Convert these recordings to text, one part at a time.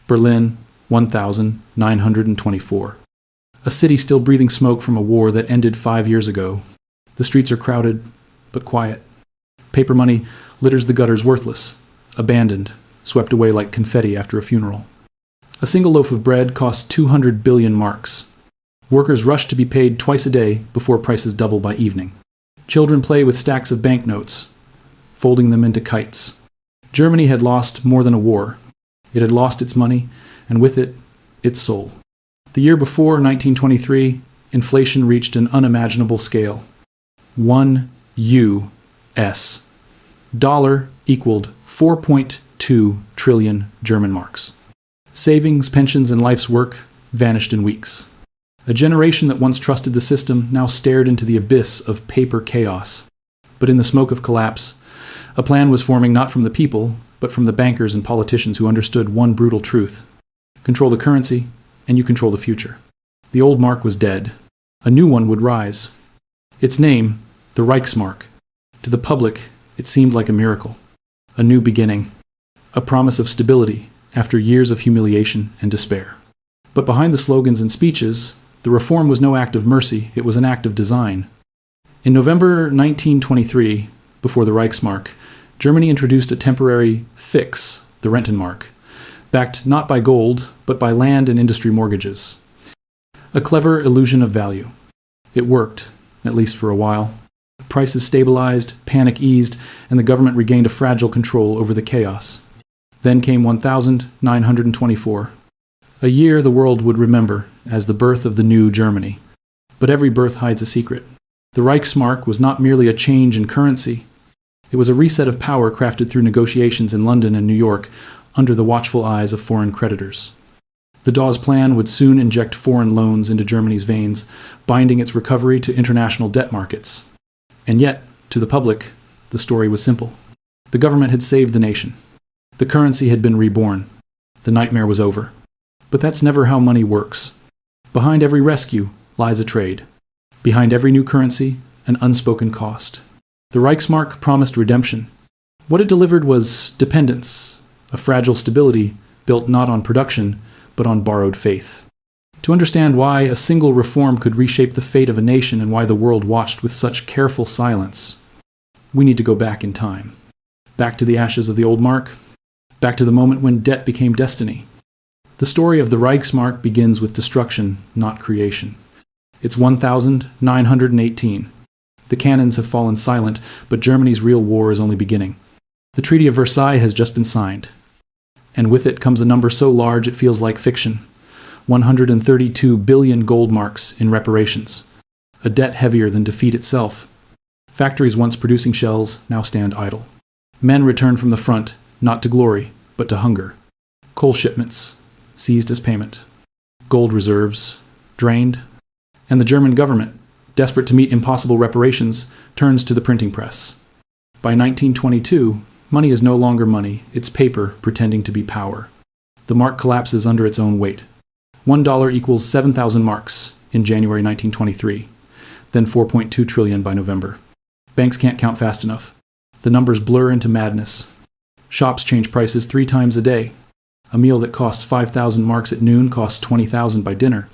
Berlin, 1,924. A city still breathing smoke from a war that ended 5 years ago. The streets are crowded, but quiet. Paper money litters the gutters worthless, abandoned, swept away like confetti after a funeral. A single loaf of bread costs 200 billion marks. Workers rush to be paid twice a day before prices double by evening. Children play with stacks of banknotes, folding them into kites. Germany had lost more than a war. It had lost its money, and with it, its soul. The year before, 1923, inflation reached an unimaginable scale. 1 U.S. dollar equaled 4.2 trillion German marks. Savings, pensions, and life's work vanished in weeks. A generation that once trusted the system now stared into the abyss of paper chaos. But in the smoke of collapse, a plan was forming not from the people, but from the bankers and politicians who understood one brutal truth. Control the currency, and you control the future. The old mark was dead. A new one would rise. Its name, the Reichsmark. To the public, it seemed like a miracle. A new beginning. A promise of stability after years of humiliation and despair. But behind the slogans and speeches, the reform was no act of mercy, it was an act of design. In November 1923, before the Reichsmark, Germany introduced a temporary fix, the Rentenmark, backed not by gold, but by land and industry mortgages. A clever illusion of value. It worked, at least for a while. Prices stabilized, panic eased, and the government regained a fragile control over the chaos. Then came 1924. A year the world would remember as the birth of the new Germany. But every birth hides a secret. The Reichsmark was not merely a change in currency. It was a reset of power crafted through negotiations in London and New York under the watchful eyes of foreign creditors. The Dawes Plan would soon inject foreign loans into Germany's veins, binding its recovery to international debt markets. And yet, to the public, the story was simple. The government had saved the nation. The currency had been reborn. The nightmare was over. But that's never how money works. Behind every rescue lies a trade. Behind every new currency, an unspoken cost. The Reichsmark promised redemption. What it delivered was dependence, a fragile stability built not on production, but on borrowed faith. To understand why a single reform could reshape the fate of a nation and why the world watched with such careful silence, we need to go back in time. Back to the ashes of the old mark. Back to the moment when debt became destiny. The story of the Reichsmark begins with destruction, not creation. It's 1918. The cannons have fallen silent, but Germany's real war is only beginning. The Treaty of Versailles has just been signed. And with it comes a number so large it feels like fiction. 132 billion gold marks in reparations. A debt heavier than defeat itself. Factories once producing shells now stand idle. Men return from the front, not to glory, but to hunger. Coal shipments, seized as payment. Gold reserves, drained. And the German government, desperate to meet impossible reparations, turns to the printing press. By 1922, money is no longer money, it's paper pretending to be power. The mark collapses under its own weight. $1 equals 7,000 marks in January 1923, then 4.2 trillion by November. Banks can't count fast enough. The numbers blur into madness. Shops change prices 3 times a day. A meal that costs 5,000 marks at noon costs 20,000 by dinner.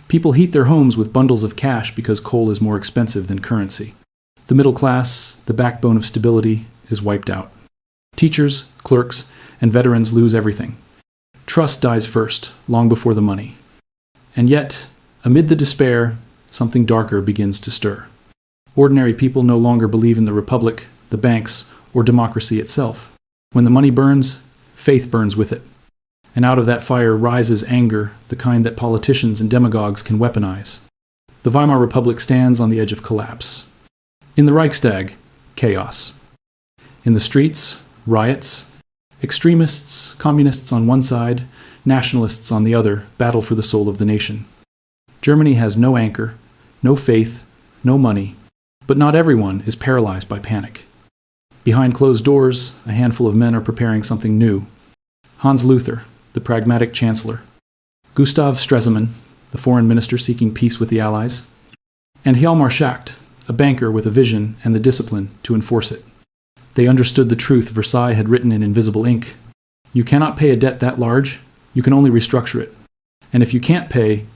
People heat their homes with bundles of cash because coal is more expensive than currency. The middle class, the backbone of stability, is wiped out. Teachers, clerks, and veterans lose everything. Trust dies first, long before the money. And yet, amid the despair, something darker begins to stir. Ordinary people no longer believe in the republic, the banks, or democracy itself. When the money burns, faith burns with it. And out of that fire rises anger, the kind that politicians and demagogues can weaponize. The Weimar Republic stands on the edge of collapse. In the Reichstag, chaos. In the streets, riots. Extremists, communists on one side, nationalists on the other, battle for the soul of the nation. Germany has no anchor, no faith, no money, but not everyone is paralyzed by panic. Behind closed doors, a handful of men are preparing something new. Hans Luther, the pragmatic chancellor. Gustav Stresemann, the foreign minister seeking peace with the Allies. And Hjalmar Schacht, a banker with a vision and the discipline to enforce it. They understood the truth Versailles had written in invisible ink. You cannot pay a debt that large You can only restructure it. And if you can't pay,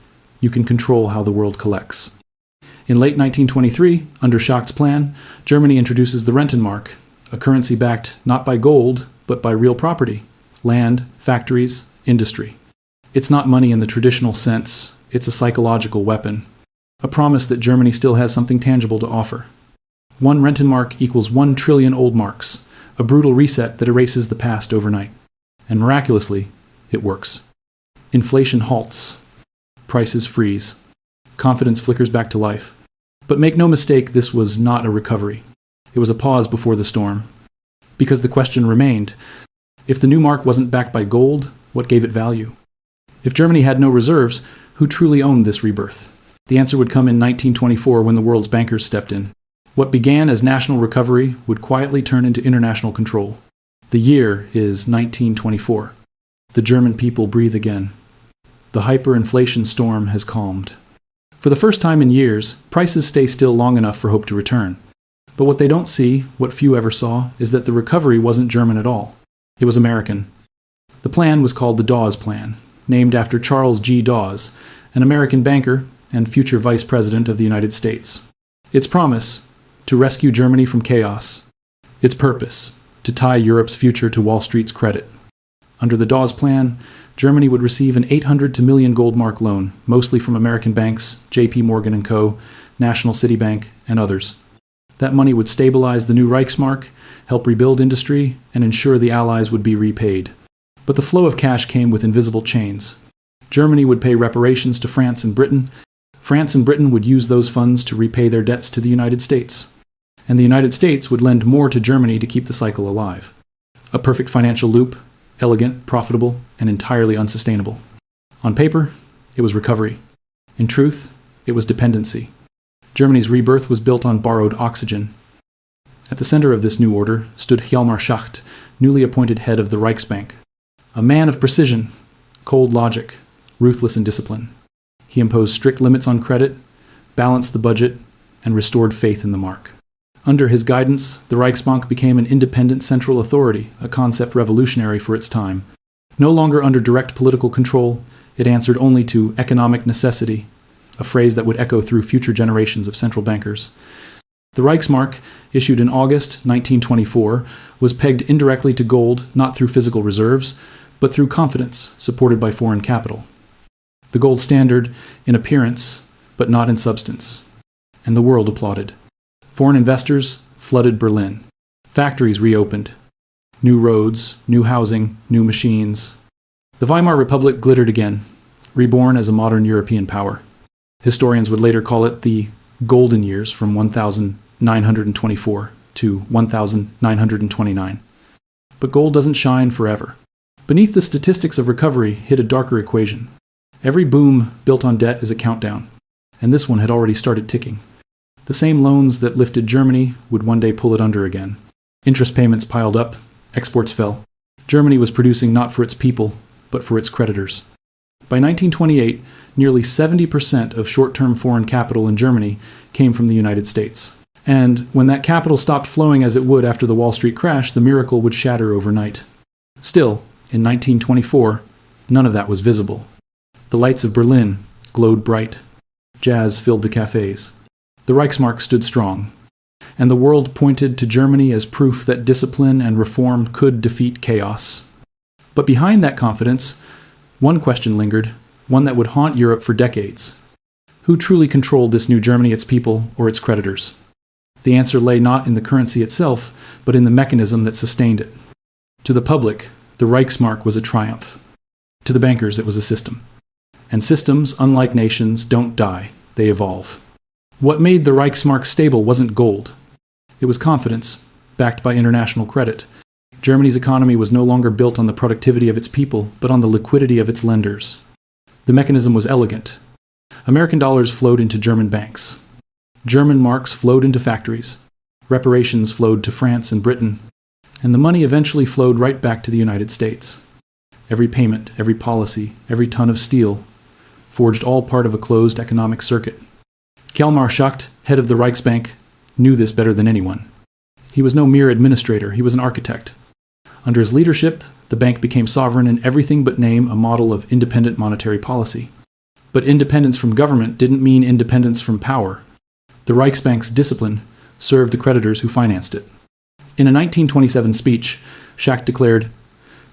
you can control how the world collects. In late 1923, under Schacht's plan, Germany introduces the Rentenmark, a currency backed not by gold, but by real property, land, factories, industry. It's not money in the traditional sense, it's a psychological weapon, a promise that Germany still has something tangible to offer. 1 Rentenmark equals 1 trillion old marks, a brutal reset that erases the past overnight. And miraculously, it works. Inflation halts. Prices freeze. Confidence flickers back to life. But make no mistake, this was not a recovery. It was a pause before the storm. Because the question remained, if the new mark wasn't backed by gold, what gave it value? If Germany had no reserves, who truly owned this rebirth? The answer would come in 1924 when the world's bankers stepped in. What began as national recovery would quietly turn into international control. The year is 1924. The German people breathe again. The hyperinflation storm has calmed. For the first time in years, prices stay still long enough for hope to return. But what they don't see, what few ever saw, is that the recovery wasn't German at all. It was American. The plan was called the Dawes Plan, named after Charles G. Dawes, an American banker and future Vice President of the United States. Its promise, to rescue Germany from chaos. Its purpose, to tie Europe's future to Wall Street's credit. Under the Dawes Plan, Germany would receive an 800 to million gold mark loan, mostly from American banks, J.P. Morgan & Co., National City Bank, and others. That money would stabilize the new Reichsmark, help rebuild industry, and ensure the Allies would be repaid. But the flow of cash came with invisible chains. Germany would pay reparations to France and Britain. France and Britain would use those funds to repay their debts to the United States. And the United States would lend more to Germany to keep the cycle alive. A perfect financial loop, elegant, profitable, and entirely unsustainable. On paper, it was recovery. In truth, it was dependency. Germany's rebirth was built on borrowed oxygen. At the center of this new order stood Hjalmar Schacht, newly appointed head of the Reichsbank. A man of precision, cold logic, ruthless in discipline. He imposed strict limits on credit, balanced the budget, and restored faith in the mark. Under his guidance, the Reichsbank became an independent central authority, a concept revolutionary for its time. No longer under direct political control, it answered only to economic necessity, a phrase that would echo through future generations of central bankers. The Reichsmark, issued in August 1924, was pegged indirectly to gold not through physical reserves, but through confidence supported by foreign capital. The gold standard in appearance, but not in substance. And the world applauded. Foreign investors flooded Berlin. Factories reopened. New roads, new housing, new machines. The Weimar Republic glittered again, reborn as a modern European power. Historians would later call it the golden years from 1924 to 1929. But gold doesn't shine forever. Beneath the statistics of recovery hid a darker equation. Every boom built on debt is a countdown, and this one had already started ticking. The same loans that lifted Germany would one day pull it under again. Interest payments piled up, exports fell. Germany was producing not for its people, but for its creditors. By 1928, nearly 70% of short-term foreign capital in Germany came from the United States. And when that capital stopped flowing as it would after the Wall Street crash, the miracle would shatter overnight. Still, in 1924, none of that was visible. The lights of Berlin glowed bright. Jazz filled the cafes. The Reichsmark stood strong, and the world pointed to Germany as proof that discipline and reform could defeat chaos. But behind that confidence, one question lingered, one that would haunt Europe for decades. Who truly controlled this new Germany, its people, or its creditors? The answer lay not in the currency itself, but in the mechanism that sustained it. To the public, the Reichsmark was a triumph. To the bankers, it was a system. And systems, unlike nations, don't die, they evolve. What made the Reichsmark stable wasn't gold. It was confidence, backed by international credit. Germany's economy was no longer built on the productivity of its people, but on the liquidity of its lenders. The mechanism was elegant. American dollars flowed into German banks. German marks flowed into factories. Reparations flowed to France and Britain. And the money eventually flowed right back to the United States. Every payment, every policy, every ton of steel, forged all part of a closed economic circuit. Hjalmar Schacht, head of the Reichsbank, knew this better than anyone. He was no mere administrator, he was an architect. Under his leadership, The bank became sovereign in everything but name, a model of independent monetary policy. But independence from government didn't mean independence from power. The Reichsbank's discipline served the creditors who financed it. In a 1927 speech, Schacht declared,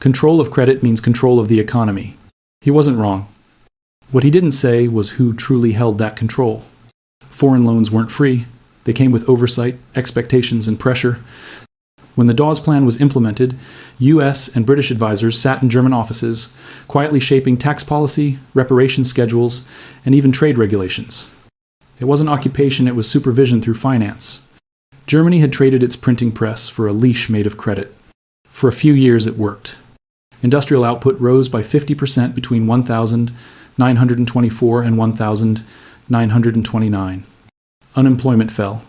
"Control of credit means control of the economy." He wasn't wrong. What he didn't say was who truly held that control. Foreign loans weren't free. They came with oversight, expectations, and pressure. When the Dawes Plan was implemented, U.S. and British advisors sat in German offices, quietly shaping tax policy, reparation schedules, and even trade regulations. It wasn't occupation, it was supervision through finance. Germany had traded its printing press for a leash made of credit. For a few years it worked. Industrial output rose by 50% between 1924 and 1929. Unemployment fell.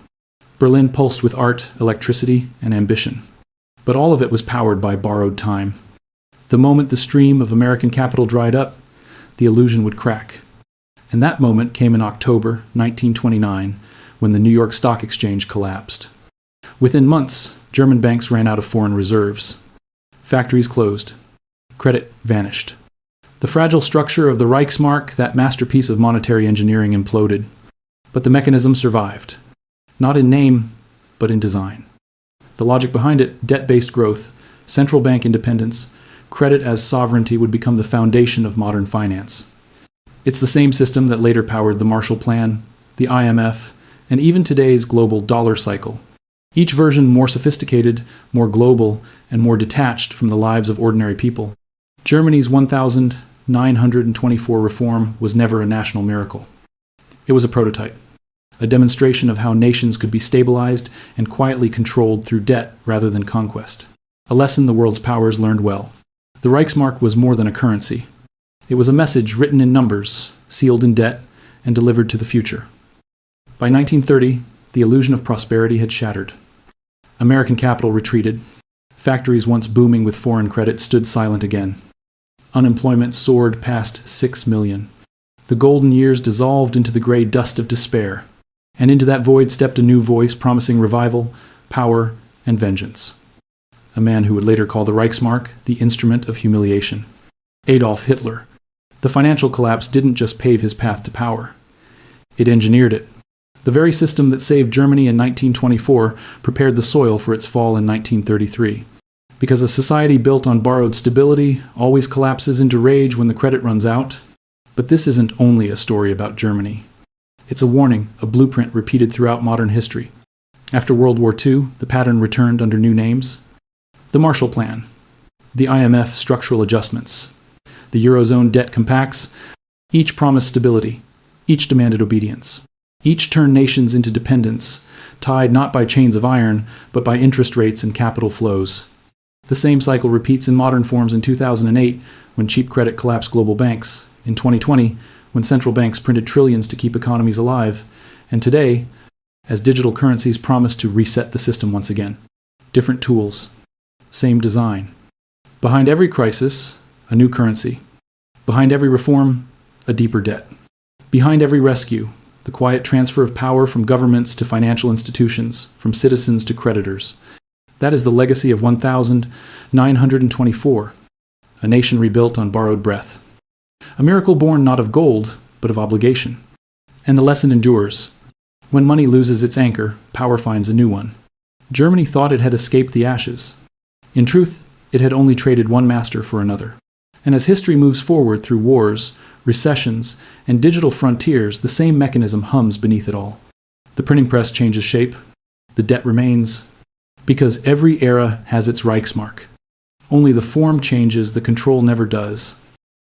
Berlin pulsed with art, electricity, and ambition. But all of it was powered by borrowed time. The moment the stream of American capital dried up, the illusion would crack. And that moment came in October 1929, when the New York Stock Exchange collapsed. Within months, German banks ran out of foreign reserves. Factories closed. Credit vanished. The fragile structure of the Reichsmark, that masterpiece of monetary engineering, imploded. But the mechanism survived. Not in name, but in design. The logic behind it, debt-based growth, central bank independence, credit as sovereignty would become the foundation of modern finance. It's the same system that later powered the Marshall Plan, the IMF, and even today's global dollar cycle. Each version more sophisticated, more global, and more detached from the lives of ordinary people. Germany's 1924 reform was never a national miracle. It was a prototype. A demonstration of how nations could be stabilized and quietly controlled through debt rather than conquest. A lesson the world's powers learned well. The Reichsmark was more than a currency. It was a message written in numbers, sealed in debt, and delivered to the future. By 1930, the illusion of prosperity had shattered. American capital retreated. Factories once booming with foreign credit stood silent again. Unemployment soared past 6 million. The golden years dissolved into the gray dust of despair. And into that void stepped a new voice promising revival, power, and vengeance. A man who would later call the Reichsmark the instrument of humiliation. Adolf Hitler. The financial collapse didn't just pave his path to power. It engineered it. The very system that saved Germany in 1924 prepared the soil for its fall in 1933. Because a society built on borrowed stability always collapses into rage when the credit runs out. But this isn't only a story about Germany. It's a warning, a blueprint repeated throughout modern history. After World War II, the pattern returned under new names. The Marshall Plan, the IMF structural adjustments, the Eurozone debt compacts, each promised stability, each demanded obedience. Each turned nations into dependence, tied not by chains of iron, but by interest rates and capital flows. The same cycle repeats in modern forms in 2008, when cheap credit collapsed global banks, in 2020, when central banks printed trillions to keep economies alive, and today, as digital currencies promise to reset the system once again. Different tools, same design. Behind every crisis, a new currency. Behind every reform, a deeper debt. Behind every rescue, the quiet transfer of power from governments to financial institutions, from citizens to creditors. That is the legacy of 1924, a nation rebuilt on borrowed breath. A miracle born not of gold, but of obligation. And the lesson endures. When money loses its anchor, power finds a new one. Germany thought it had escaped the ashes. In truth, it had only traded one master for another. And as history moves forward through wars, recessions, and digital frontiers, the same mechanism hums beneath it all. The printing press changes shape. The debt remains. Because every era has its Reichsmark. Only the form changes, the control never does.